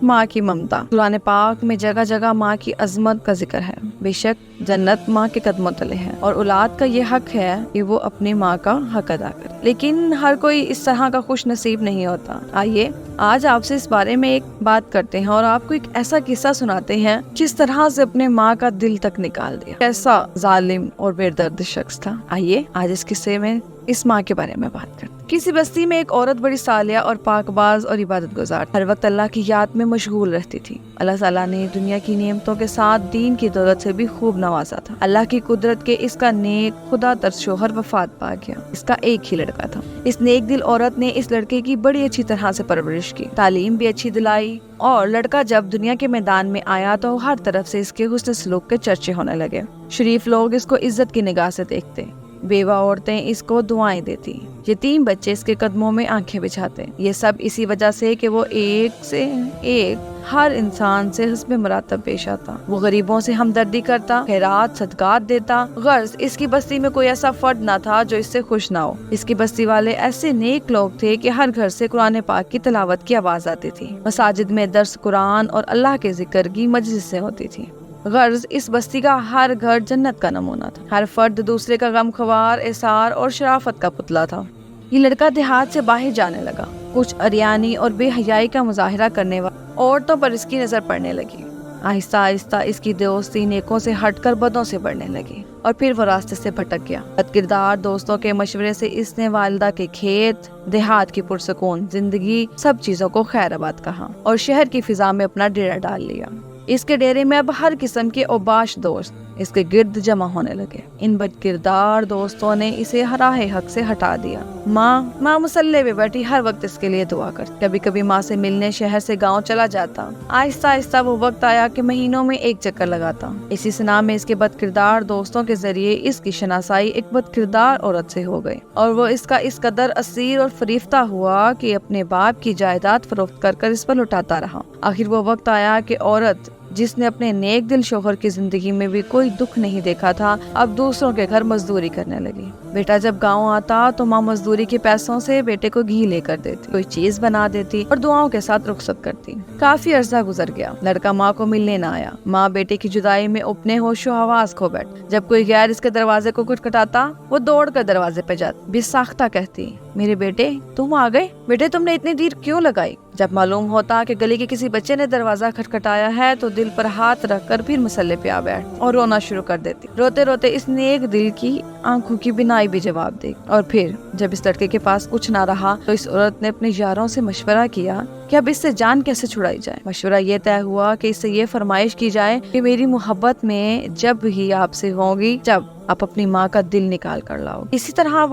ماں کی ممتا۔ قرآن پاک میں جگہ جگہ ماں کی عظمت کا ذکر ہے۔ بے شک جنت ماں کے قدموں تلے ہے اور اولاد کا یہ حق ہے کہ وہ اپنی ماں کا حق ادا کرے، لیکن ہر کوئی اس طرح کا خوش نصیب نہیں ہوتا۔ آئیے آج آپ سے اس بارے میں ایک بات کرتے ہیں اور آپ کو ایک ایسا قصہ سناتے ہیں جس طرح سے اپنے ماں کا دل تک نکال دیا، کیسا ظالم اور بے درد شخص تھا۔ آئیے آج اس قصے میں اس ماں کے بارے میں بات کرتے ہیں۔ کسی بستی میں ایک عورت بڑی صالحہ اور پاک باز اور عبادت گزار، ہر وقت اللہ کی یاد میں مشغول رہتی تھی۔ اللہ تعالیٰ نے دنیا کی نعمتوں کے ساتھ دین کی دولت سے بھی خوب نوازا تھا۔ اللہ کی قدرت کے اس کا نیک خدا ترس شوہر وفات پا گیا۔ اس کا ایک ہی لڑکا تھا۔ اس نیک دل عورت نے اس لڑکے کی بڑی اچھی طرح سے پرورش کی، تعلیم بھی اچھی دلائی، اور لڑکا جب دنیا کے میدان میں آیا تو ہر طرف سے اس کے حسن سلوک کے چرچے ہونے لگے۔ شریف لوگ اس کو عزت کی نگاہ سے دیکھتے، بیوہ عورتیں اس کو دعائیں دیتی، یتیم بچے اس کے قدموں میں آنکھیں بچھاتے۔ یہ سب اسی وجہ سے کہ وہ ایک سے ایک ہر انسان سے حسب مراتب پیش آتا، وہ غریبوں سے ہمدردی کرتا، خیرات صدقات دیتا۔ غرض اس کی بستی میں کوئی ایسا فرد نہ تھا جو اس سے خوش نہ ہو۔ اس کی بستی والے ایسے نیک لوگ تھے کہ ہر گھر سے قرآن پاک کی تلاوت کی آواز آتی تھی، مساجد میں درس قرآن اور اللہ کے ذکر کی مجلسیں ہوتی تھی۔ غرض اس بستی کا ہر گھر جنت کا نمونہ تھا، ہر فرد دوسرے کا غم خوار، احسار اور شرافت کا پتلا تھا۔ یہ لڑکا دیہات سے باہر جانے لگا، کچھ اریانی اور بے حیائی کا مظاہرہ کرنے والی عورتوں پر اس کی نظر پڑنے لگی۔ آہستہ آہستہ اس کی دوستی نیکوں سے ہٹ کر بدوں سے بڑھنے لگی اور پھر وہ راستے سے بھٹک گیا۔ بد کردار دوستوں کے مشورے سے اس نے والدہ کے کھیت، دیہات کی پرسکون زندگی، سب چیزوں کو خیر آباد کہا اور شہر کی فضا میں اپنا ڈیرا ڈال لیا۔ اس کے ڈیرے میں اب ہر قسم کے اوباش دوست اس کے گرد جمع ہونے لگے۔ ان بد کردار دوستوں نے اسے راہ حق سے ہٹا دیا۔ ماں مسلح پہ بیٹھی ہر وقت اس کے لیے دعا کرتی۔ کبھی کبھی ماں سے ملنے شہر سے گاؤں چلا جاتا۔ آہستہ آہستہ وہ وقت آیا کہ مہینوں میں ایک چکر لگاتا۔ اسی سنا میں اس کے بد کردار دوستوں کے ذریعے اس کی شناسائی ایک بد کردار عورت سے ہو گئی اور وہ اس کا اس قدر اسیر اور فریفتہ ہوا کہ اپنے باپ کی جائیداد فروخت کر کر اس پر لٹاتا رہا۔ آخر وہ وقت آیا کہ عورت جس نے اپنے نیک دل شوہر کی زندگی میں بھی کوئی دکھ نہیں دیکھا تھا، اب دوسروں کے گھر مزدوری کرنے لگی۔ بیٹا جب گاؤں آتا تو ماں مزدوری کے پیسوں سے بیٹے کو گھی لے کر دیتی، کوئی چیز بنا دیتی اور دعاؤں کے ساتھ رخصت کرتی۔ کافی عرصہ گزر گیا، لڑکا ماں کو ملنے نہ آیا۔ ماں بیٹے کی جدائی میں اپنے ہوش و حواس کھو بیٹھ۔ جب کوئی غیر اس کے دروازے کو کھٹکھٹاتا، وہ دوڑ کر دروازے پہ جاتی، بے ساختہ کہتی، میرے بیٹے تم آ گئے؟ بیٹے تم نے اتنی دیر کیوں لگائی؟ جب معلوم ہوتا کہ گلی کے کسی بچے نے دروازہ کھٹکھٹایا ہے تو دل پر ہاتھ رکھ کر پھر مسلے پہ آ بیٹھ اور رونا شروع کر دیتی۔ روتے روتے اس نیک دل کی آنکھوں کی بینائی بھی جواب دے۔ اور پھر جب اس لڑکے کے پاس کچھ نہ رہا تو اس عورت نے اپنے یاروں سے مشورہ کیا کہ اب اس سے جان کیسے چھڑائی جائے۔ مشورہ یہ طے ہوا کہ اس سے یہ فرمائش کی جائے کہ میری محبت میں جب ہی آپ سے ہوگی جب آپ اپنی ماں کا دل نکال کر لاؤ۔ اسی طرح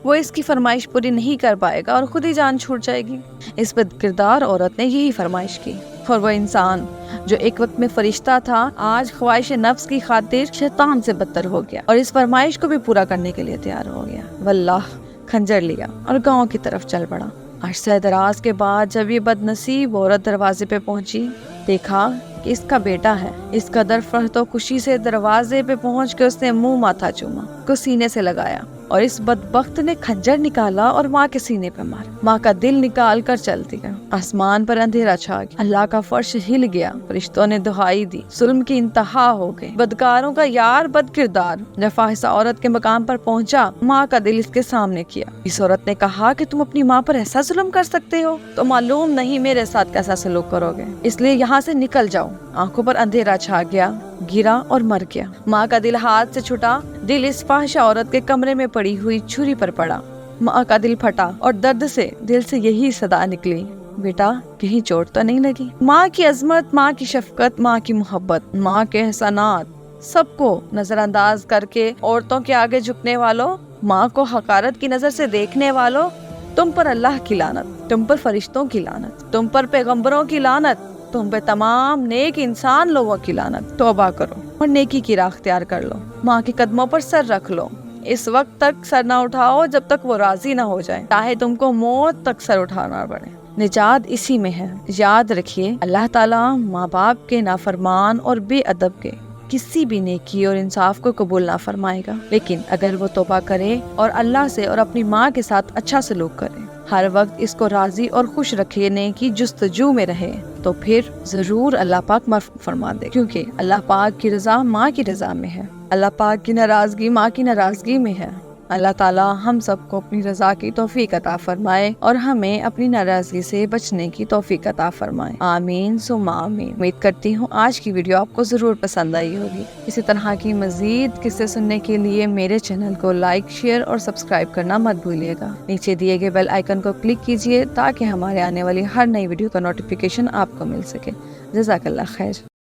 وہ اس کی فرمائش پوری نہیں کر پائے گا اور خود ہی جان چھوٹ جائے گی۔ اس بد کردار عورت نے یہی فرمائش کی اور وہ انسان جو ایک وقت میں فرشتہ تھا آج خواہش نفس کی خاطر شیطان سے بدتر ہو گیا اور اس فرمائش کو بھی پورا کرنے کے لیے تیار ہو گیا۔ واللہ خنجر لیا اور گاؤں کی طرف چل پڑا۔ عرصہ دراز کے بعد جب یہ بد نصیب عورت دروازے پہ پہنچی، دیکھا کہ اس کا بیٹا ہے۔ اس قدر فرحت و خوشی سے دروازے پہ پہنچ کے اس نے منہ ماتھا چوما، کو سینے سے لگایا اور اس بدبخت نے خنجر نکالا اور ماں کے سینے پہ مارا۔ ماں کا دل نکال کر چلتی گئی۔ آسمان پر اندھیرا چھا گیا، اللہ کا فرش ہل گیا، فرشتوں نے دہائی دی، ظلم کی انتہا ہو گئی۔ بدکاروں کا یار بد کردار جب فاحشہ عورت کے مقام پر پہنچا، ماں کا دل اس کے سامنے کیا۔ اس عورت نے کہا کہ تم اپنی ماں پر ایسا ظلم کر سکتے ہو تو معلوم نہیں میرے ساتھ کیسا سلوک کرو گے، اس لیے یہاں سے نکل جاؤ۔ آنکھوں پر اندھیرا چھا گیا، گرا اور مر گیا۔ ماں کا دل ہاتھ سے چھٹا، دل اس فاحشہ عورت کے کمرے میں پڑی ہوئی چھری پر پڑا۔ ماں کا دل پھٹا اور درد سے دل سے یہی صدا نکلی، بیٹا کہیں چوٹ تو نہیں لگی؟ ماں کی عظمت، ماں کی شفقت، ماں کی محبت، ماں کے احسانات سب کو نظر انداز کر کے عورتوں کے آگے جھکنے والوں، ماں کو حقارت کی نظر سے دیکھنے والوں، تم پر اللہ کی لعنت، تم پر فرشتوں کی لعنت، تم پر پیغمبروں کی لعنت، تم پہ تمام نیک انسان لوگوں کی لعنت۔ توبہ کرو اور نیکی کی راہ اختیار کر لو، ماں کے قدموں پر سر رکھ لو، اس وقت تک سر نہ اٹھاؤ جب تک وہ راضی نہ ہو جائے، چاہے تم کو موت تک سر اٹھانا پڑے۔ نجات اسی میں ہے۔ یاد رکھیے، اللہ تعالیٰ ماں باپ کے نافرمان اور بے ادب کے کسی بھی نیکی اور انصاف کو قبول نہ فرمائے گا، لیکن اگر وہ توبہ کرے اور اللہ سے اور اپنی ماں کے ساتھ اچھا سلوک کرے ہر وقت اس کو راضی اور خوش رکھنے کی جستجو میں رہے تو پھر ضرور اللہ پاک معاف فرما دے، کیونکہ اللہ پاک کی رضا ماں کی رضا میں ہے، اللہ پاک کی ناراضگی ماں کی ناراضگی میں ہے۔ اللہ تعالیٰ ہم سب کو اپنی رضا کی توفیق عطا فرمائے اور ہمیں اپنی ناراضگی سے بچنے کی توفیق عطا فرمائے، آمین ثم آمین۔ امید کرتی ہوں آج کی ویڈیو آپ کو ضرور پسند آئی ہوگی۔ اسی طرح کی مزید قصے سننے کے لیے میرے چینل کو لائک، شیئر اور سبسکرائب کرنا مت بھولیے گا۔ نیچے دیے گئے بیل آئیکن کو کلک کیجیے تاکہ ہمارے آنے والی ہر نئی ویڈیو کا نوٹیفیکیشن آپ کو مل سکے۔ جزاک اللہ خیر۔